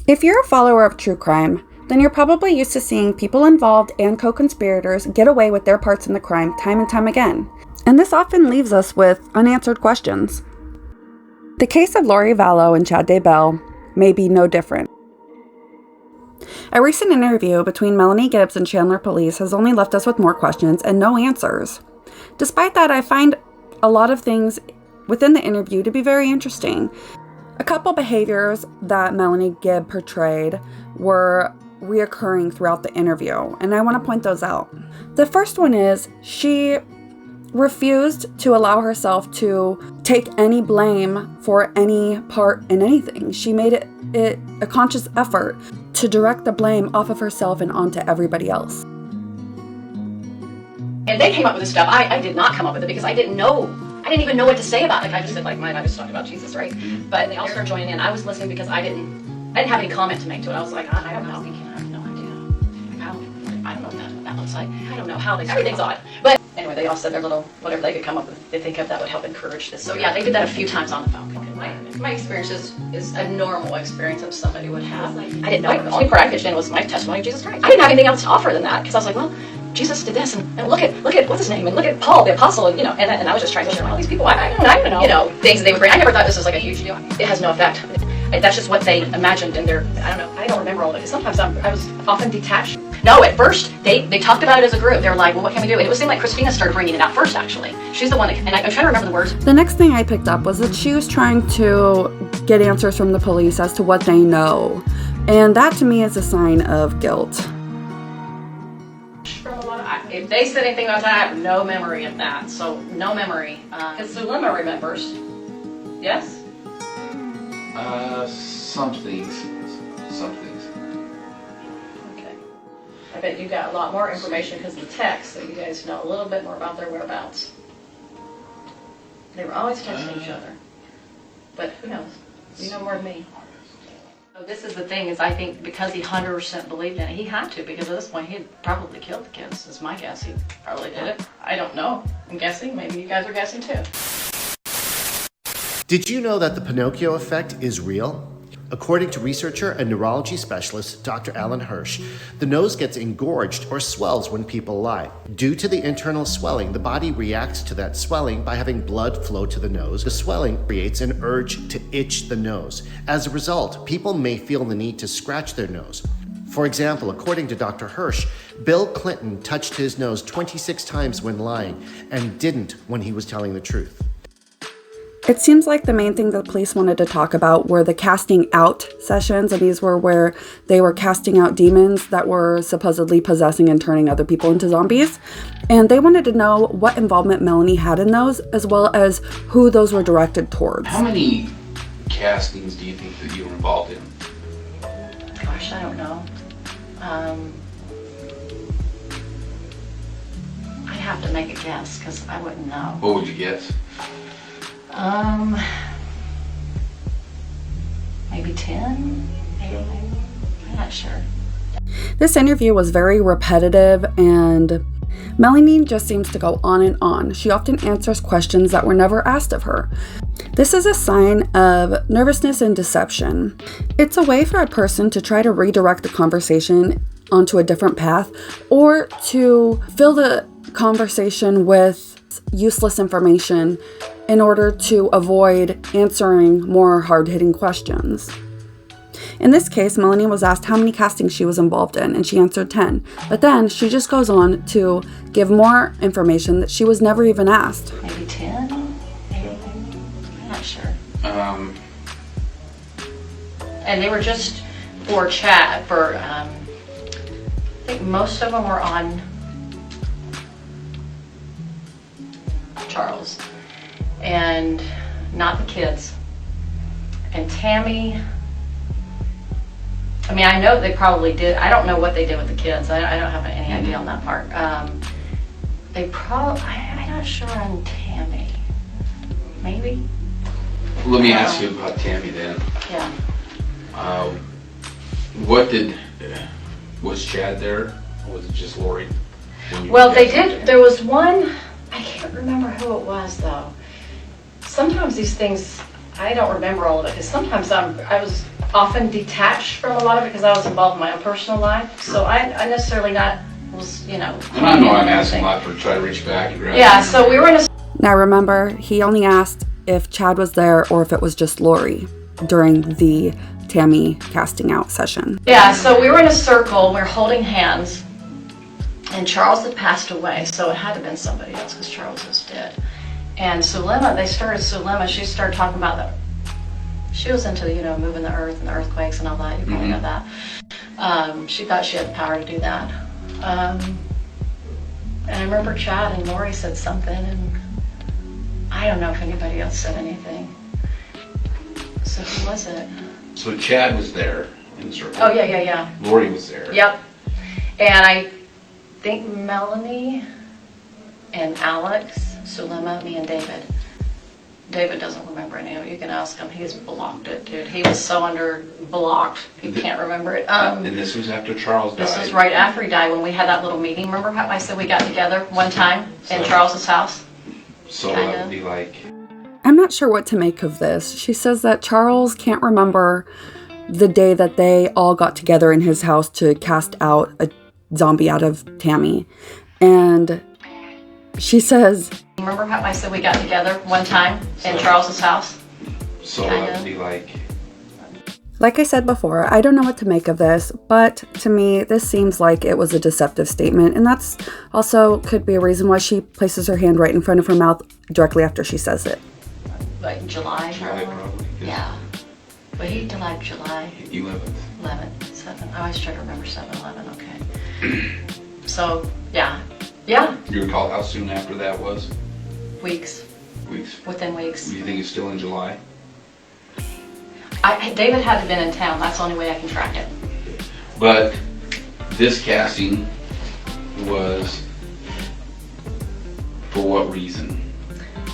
If you're a follower of true crime, then you're probably used to seeing people involved and co-conspirators get away with their parts in the crime time and time again. And this often leaves us with unanswered questions. The case of Lori Vallow and Chad Daybells may be no different. A recent interview between Melanie Gibb and Chandler Police has only left us with more questions and no answers. Despite that, I find a lot of things within the interview to be very interesting. A couple behaviors that Melanie Gibb portrayed were reoccurring throughout the interview, and I want to point those out. The first one is she refused to allow herself to take any blame for any part in anything. She made it a conscious effort to direct the blame off of herself and onto everybody else. And they came up with this stuff. I did not come up with it because I didn't know. I didn't even know what to say about it. Like I just said, like mine, I was talking about Jesus, right? But they all started joining in. I was listening because I didn't have any comment to make to it. I was like, I don't know. I have no idea. I don't know what that looks like. I don't know how everything's odd. But anyway, they all said their little, whatever they could come up with, they think of that would help encourage this. So yeah, they did that a few times on the phone. My experience is a normal experience that somebody would have. I didn't know. The only part I pitched in was my testimony of Jesus Christ. I didn't have anything else to offer than that because I was like, well, Jesus did this, and look at what's his name, and look at Paul the apostle, and and I was just trying to share all these people. I don't know, things that they would bring. I never thought this was like a huge deal. It has no effect. That's just what they imagined in their. I don't know. I don't remember all of it. Sometimes I was often detached. No, at first they talked about it as a group. They were like, well, what can we do? And it seemed like Christina started bringing it out first. Actually, she's the one that. And I'm trying to remember the words. The next thing I picked up was that she was trying to get answers from the police as to what they know, and that to me is a sign of guilt. If they said anything about that, I have no memory of that. So no memory. Because Sulema remembers. Yes? Some things. Okay. I bet you got a lot more information because of the text, so you guys know a little bit more about their whereabouts. They were always texting each other. But who knows? You know more than me. So this is the thing, is I think because he 100% believed in it, he had to, because at this point he had probably killed the kids, is my guess. He probably did it. I don't know. I'm guessing. Maybe you guys are guessing too. Did you know that the Pinocchio effect is real? According to researcher and neurology specialist Dr. Alan Hirsch, the nose gets engorged or swells when people lie. Due to the internal swelling, the body reacts to that swelling by having blood flow to the nose. The swelling creates an urge to itch the nose. As a result, people may feel the need to scratch their nose. For example, according to Dr. Hirsch, Bill Clinton touched his nose 26 times when lying and didn't when he was telling the truth. It seems like the main thing the police wanted to talk about were the casting out sessions, and these were where they were casting out demons that were supposedly possessing and turning other people into zombies. And they wanted to know what involvement Melanie had in those, as well as who those were directed towards. How many castings do you think that you were involved in? Gosh, I don't know. I'd have to make a guess because I wouldn't know. What would you guess? Maybe 10? Maybe. I'm not sure. This interview was very repetitive, and Melanie just seems to go on and on. She often answers questions that were never asked of her. This is a sign of nervousness and deception. It's a way for a person to try to redirect the conversation onto a different path, or to fill the conversation with useless information in order to avoid answering more hard-hitting questions. In this case, Melanie was asked how many castings she was involved in, and she answered 10. But then she just goes on to give more information that she was never even asked. Maybe 10? Maybe. I'm not sure. And they were just for Chad, I think most of them were on Charles, and not the kids. And Tammy, I mean, I know they probably did. I don't know what they did with the kids. I don't have any idea on that part. They probably, I'm not sure on Tammy. Maybe? Let me ask you about Tammy then. Yeah. Was Chad there, or was it just Lori? Well, they did, there was one, I can't remember who it was though. Sometimes these things, I don't remember all of it, because sometimes I was often detached from a lot of it because I was involved in my own personal life. So I necessarily was, And I know I'm asking a lot for try to reach back and grab. Yeah, so we were in a... Now remember, he only asked if Chad was there or if it was just Lori during the Tammy casting out session. Yeah, so we were in a circle, we were holding hands, and Charles had passed away, so it had to have been somebody else because Charles was dead. And Sulema, she started talking about that. She was into, moving the earth and the earthquakes and all that. You probably know that. She thought she had the power to do that. And I remember Chad and Lori said something, and I don't know if anybody else said anything. So who was it? So Chad was there in the circle. Oh, yeah. Lori was there. Yep. And I think Melanie and Alex, Sulema, me and David. David doesn't remember any of it. You can ask him. He's blocked it, dude. He was so blocked. He can't remember it. And this was after Charles died. This was right after he died when we had that little meeting. Remember how I said we got together one time in Charles's house? So that would be like... I'm not sure what to make of this. She says that Charles can't remember the day that they all got together in his house to cast out a zombie out of Tammy. And she says... Remember how I said we got together one time in Charles's house? So that would be like... Like I said before, I don't know what to make of this, but to me, this seems like it was a deceptive statement, and that's also could be a reason why she places her hand right in front of her mouth directly after she says it. Like July probably. Yeah. But he died July 11th. 7. I always try to remember 7/11, okay. So, yeah. Yeah. You recall how soon after that was? Weeks. Within weeks. Do you think it's still in July? David had to have been in town. That's the only way I can track it. But this casting was for what reason?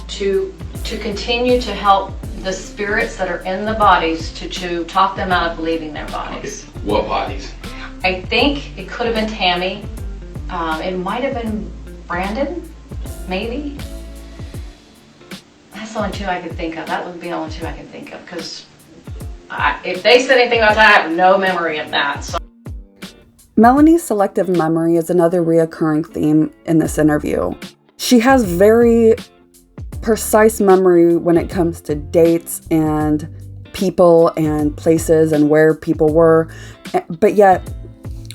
To continue to help the spirits that are in the bodies to talk them out of leaving their bodies. Okay. What bodies? I think it could have been Tammy. It might have been Brandon, maybe. That's the only two I could think of. That would be the only two I could think of because if they said anything about that, I have no memory of that. So. Melanie's selective memory is another reoccurring theme in this interview. She has very precise memory when it comes to dates and people and places and where people were, but yet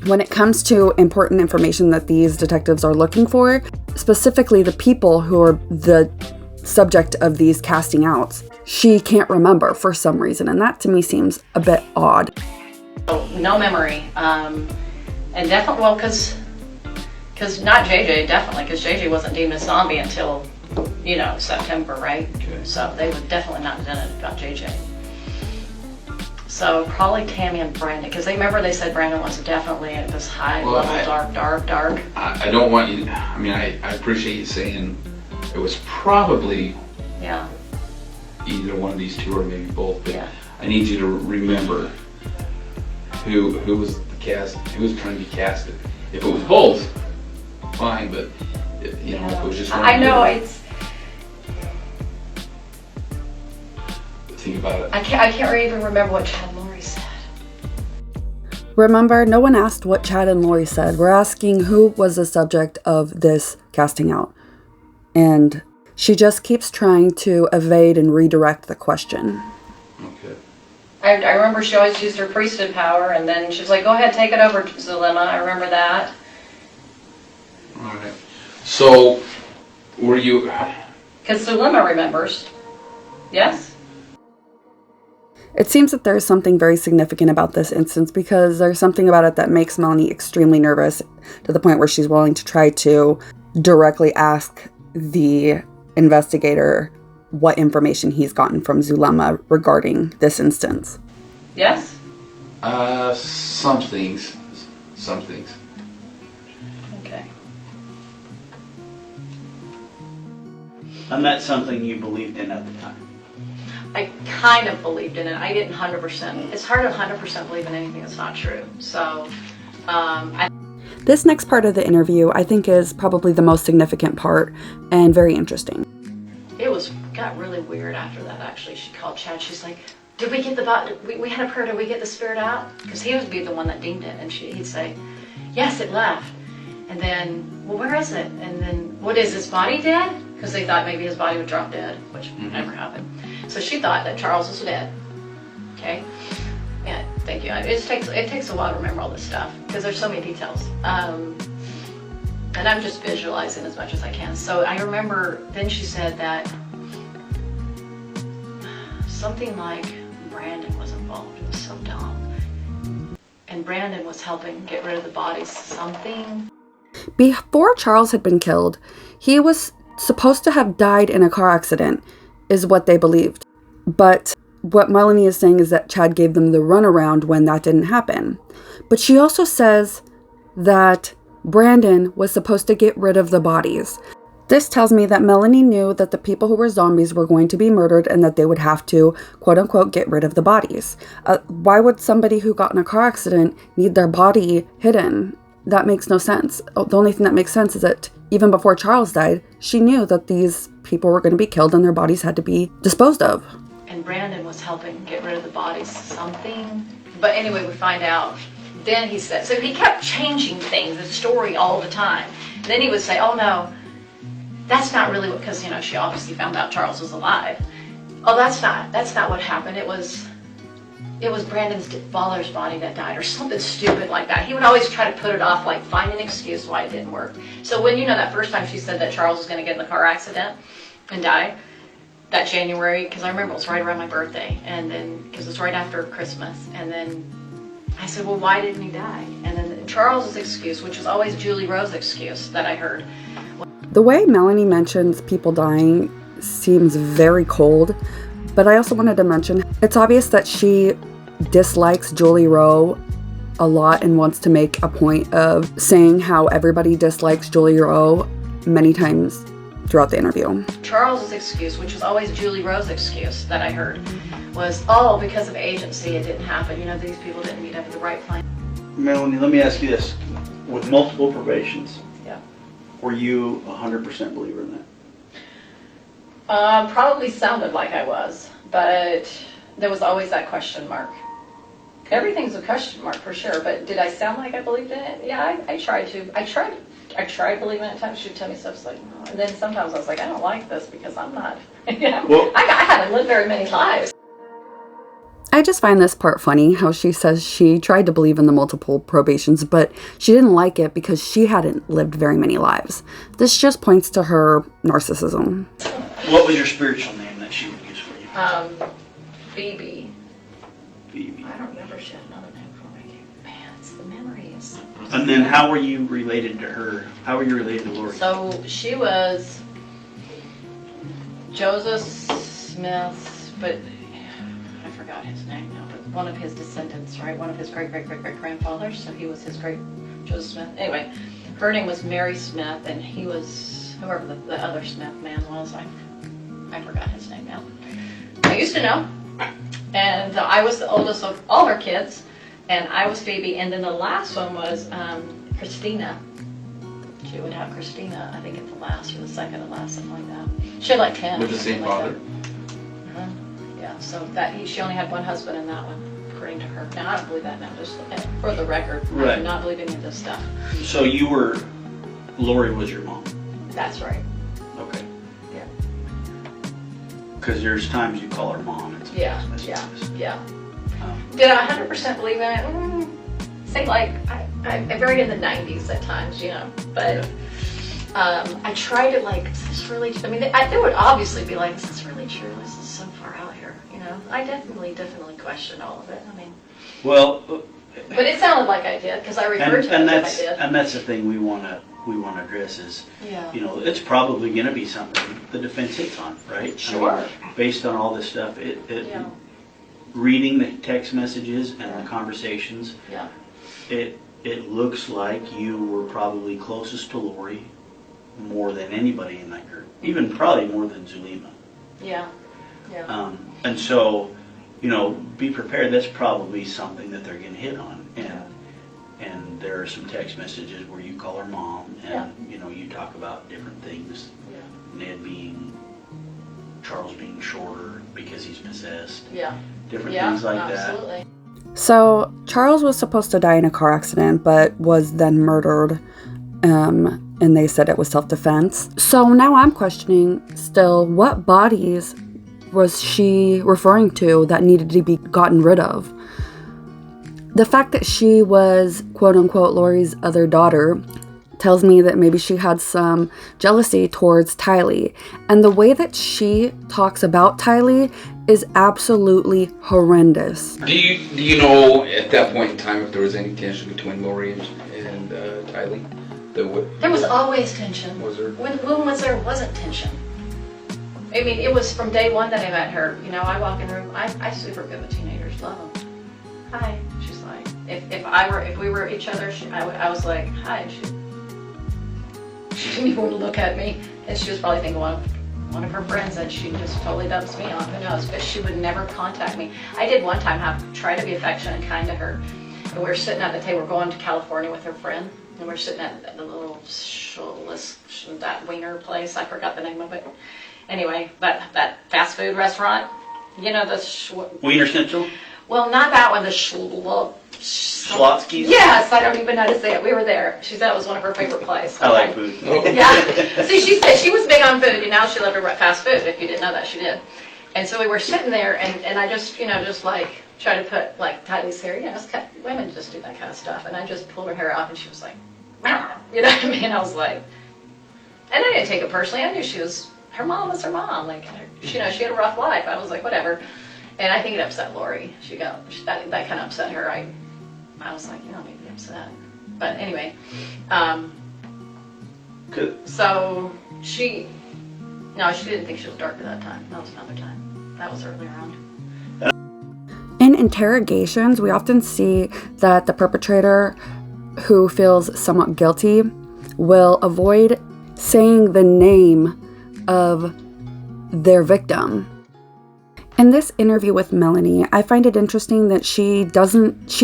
when it comes to important information that these detectives are looking for, specifically the people who are the subject of these casting outs, she can't remember for some reason, and that to me seems a bit odd. No memory, and definitely, well, because not JJ, definitely, because JJ wasn't deemed a zombie until, September, right? Okay. So they would definitely not have done it about JJ. So probably Tammy and Brandon, because they said Brandon was definitely at this high level, dark. I don't want you, I appreciate you saying it was probably either one of these two or maybe both, but I need you to remember who was who was trying to be casted. If it was both, fine, but if it was just one. I know, it's... Think about it. I can't even remember what Chad and Lori said. Remember, no one asked what Chad and Lori said. We're asking who was the subject of this casting out. And she just keeps trying to evade and redirect the question. Okay. I remember she always used her priesthood power, and then she's like, go ahead, take it over, Zulema. I remember that. All right. So, were you... Because Zulema remembers. Yes? It seems that there's something very significant about this instance because there's something about it that makes Melanie extremely nervous to the point where she's willing to try to directly ask the investigator what information he's gotten from Zulema regarding this instance. Yes? Some things. Okay. And that's something you believed in at the time? I kind of believed in it. I didn't 100%. It's hard to 100% believe in anything that's not true. So, This next part of the interview, I think, is probably the most significant part and very interesting. It got really weird after that, actually. She called Chad. She's like, did we get the body? We had a prayer, did we get the spirit out? Because he would be the one that deemed it, and he'd say, yes, it left. And then, well, where is it? And then, what is his body dead? Because they thought maybe his body would drop dead, which never happened. So she thought that Charles was dead. Okay? Yeah, thank you. It takes a while to remember all this stuff because there's so many details. And I'm just visualizing as much as I can. So I remember then she said that something like Brandon was involved. It was so dumb. And Brandon was helping get rid of the bodies. Something. Before Charles had been killed, he was supposed to have died in a car accident, is what they believed. But what Melanie is saying is that Chad gave them the runaround when that didn't happen. But she also says that Brandon was supposed to get rid of the bodies. This tells me that Melanie knew that the people who were zombies were going to be murdered and that they would have to, quote unquote, get rid of the bodies. Why would somebody who got in a car accident need their body hidden? That makes no sense. The only thing that makes sense is that even before Charles died, she knew that these people were going to be killed and their bodies had to be disposed of. And Brandon was helping get rid of the bodies. Something. But anyway, we find out. Then he said, so he kept changing things, the story all the time. And then he would say, oh no, that's not really what, because, she obviously found out Charles was alive. Oh, that's not what happened. It was Brandon's father's body that died or something stupid like that. He would always try to put it off, like find an excuse why it didn't work. So when, that first time she said that Charles was going to get in the car accident and die, that January, because I remember it was right around my birthday, and then, because it was right after Christmas, and then I said, well, why didn't he die? And then Charles's excuse, which was always Julie Rose's excuse that I heard. The way Melanie mentions people dying seems very cold, but I also wanted to mention, it's obvious that she dislikes Julie Rowe a lot and wants to make a point of saying how everybody dislikes Julie Rowe many times throughout the interview. Charles's excuse, which was always Julie Rose's excuse that I heard, was, oh, because of agency it didn't happen. These people didn't meet up at the right time. Melanie, let me ask you this. With multiple probations, yeah, were you 100% believer in that? Probably sounded like I was, but there was always that question mark. Everything's a question mark for sure, but did I sound like I believed in it? Yeah, I tried to. I tried believing it at times. She'd tell me stuff like, no. And then sometimes I was like, I don't like this because I'm not, Well, I haven't lived very many lives. I just find this part funny, how she says she tried to believe in the multiple probations, but she didn't like it because she hadn't lived very many lives. This just points to her narcissism. What was your spiritual name that she would use for you? Phoebe. Phoebe. I don't remember she had another name for me. Man, it's the memories. And then how were you related to her? How were you related to Lori? So she was Joseph Smith, but I forgot his name now, but one of his descendants, right? One of his great-great-great-great-grandfathers, so he was his great Joseph Smith. Anyway, her name was Mary Smith, and he was, whoever the other Smith man was, I forgot his name now. I used to know, and I was the oldest of all her kids, and I was Phoebe, and then the last one was Christina. She would have Christina, I think, at the last, or the second to last, something like that. She had like 10. With the same father? Yeah, so she only had one husband in that one, according to her. Now, I don't believe that now, just for the record. Right. I do not believe any of this stuff. So Lori was your mom? That's right. Okay. Yeah. Because there's times you call her mom. And Yeah. Oh. Did I 100% believe in it? Say like, I buried in the 90s at times, but I tried to like, is this really, there would obviously be like, is this really true? This is so far out here, I definitely questioned all of it. Well, but it sounded like I did, because I referred to it as I did. And that's the thing we want to address is, Yeah. It's probably going to be something the defense hits on, right? Sure. Based on all this stuff, reading the text messages and the conversations, Yeah. it looks like you were probably closest to Lori more than anybody in that group, even probably more than Zulema. Yeah. And so, be prepared. That's probably something that they're going to hit on. And there are some text messages where you call her mom, and you talk about different things. Yeah. Ned being Charles being shorter because he's possessed. Yeah. Different things like absolutely. So, Charles was supposed to die in a car accident, but was then murdered, and they said it was self-defense. So now I'm questioning still, what bodies was she referring to that needed to be gotten rid of? The fact that she was, quote-unquote, Lori's other daughter tells me that maybe she had some jealousy towards Tylee. And the way that she talks about Tylee is absolutely horrendous. Do you know at that point in time if there was any tension between Lori and Tylee? There was always tension. Was there? When was there wasn't tension? I mean, it was from day one that I met her. You know, I walk in the room, I super good with teenagers, love them. Hi. She's like, if we were each other, I was like, hi. And she didn't even want to look at me. And she was probably thinking one of her friends, and she just totally dumps me on, who knows, but she would never contact me. I did one time try to be affectionate and kind to her, and we were sitting at the table, we're going to California with her friend, and we're sitting at the little that wiener place, I forgot the name of it. Anyway, that fast food restaurant, you know, Wiener Schnitzel? Well, not that one, the Schlotsky's? Yes, I don't even know how to say it. We were there. She said it was one of her favorite places. I like food. Yeah. See, she said she was big on food, and now she loved her fast food. If you didn't know that, she did. And so we were sitting there, and I just, just like try to put like Tylee's hair. Women just do that kind of stuff. And I just pulled her hair off, and she was like, you know what I mean? I was like, and I didn't take it personally. I knew her mom was her mom. Like, she had a rough life. I was like, whatever. And I think it upset Lori. That kind of upset her. I was like, maybe upset. But anyway, so she didn't think she was dark at that time. That was another time. That was earlier on. In interrogations, we often see that the perpetrator who feels somewhat guilty will avoid saying the name of their victim. In this interview with Melanie, I find it interesting that she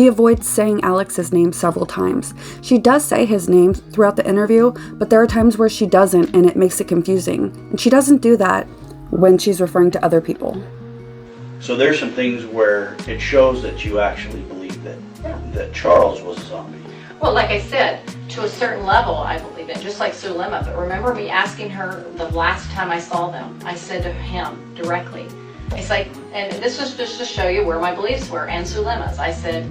avoids saying Alex's name several times. She does say his name throughout the interview, but there are times where she doesn't, and it makes it confusing. And she doesn't do that when she's referring to other people. So there's some things where it shows that you actually believe that Charles was a zombie. Well, like I said, to a certain level, I believe it, just like Sulema. But remember me asking her the last time I saw them, I said to him directly, it's like, and this was just to show you where my beliefs were, and Sulema's. I said,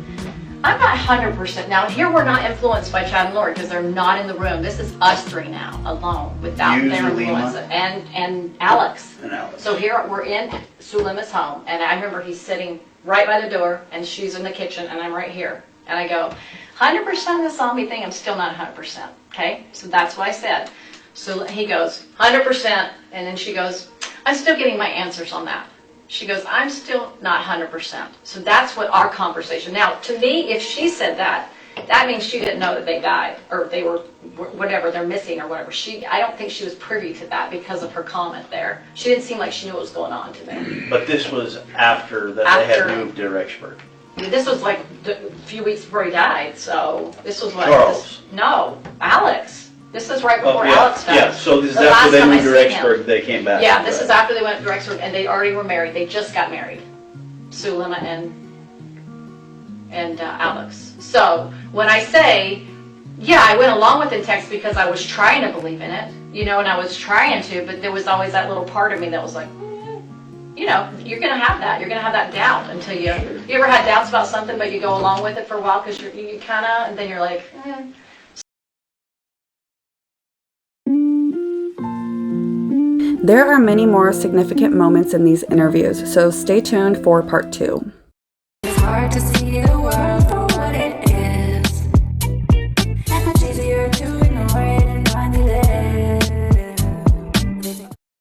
I'm not 100%. Now, here we're not influenced by Chad and Lori because they're not in the room. This is us three now, alone, without their influence. And Alex. So here we're in Sulema's home, and I remember he's sitting right by the door, and she's in the kitchen, and I'm right here. And I go, 100% of the zombie thing, I'm still not 100%. Okay? So that's what I said. So he goes, 100%. And then she goes, I'm still getting my answers on that. She goes, I'm still not 100%. So that's what our conversation. Now, to me, if she said that, that means she didn't know that they died, or they were, whatever, they're missing or whatever. I don't think she was privy to that because of her comment there. She didn't seem like she knew what was going on today. But this was after they had moved to Rexburg. This was like a few weeks before he died, so this was what? Charles. No, Alex. This is right before Alex died. Yeah, so this is after they moved to Rexburg, they came back. Yeah, this is after they went to Rexburg, and they already were married. They just got married, Sulema and Alex. So when I say, yeah, I went along with the text because I was trying to believe in it, and I was trying to, but there was always that little part of me that was like, you're going to have that. You're going to have that doubt until you ever had doubts about something, but you go along with it for a while because you kind of, and then you're like, There are many more significant moments in these interviews, so stay tuned for part 2.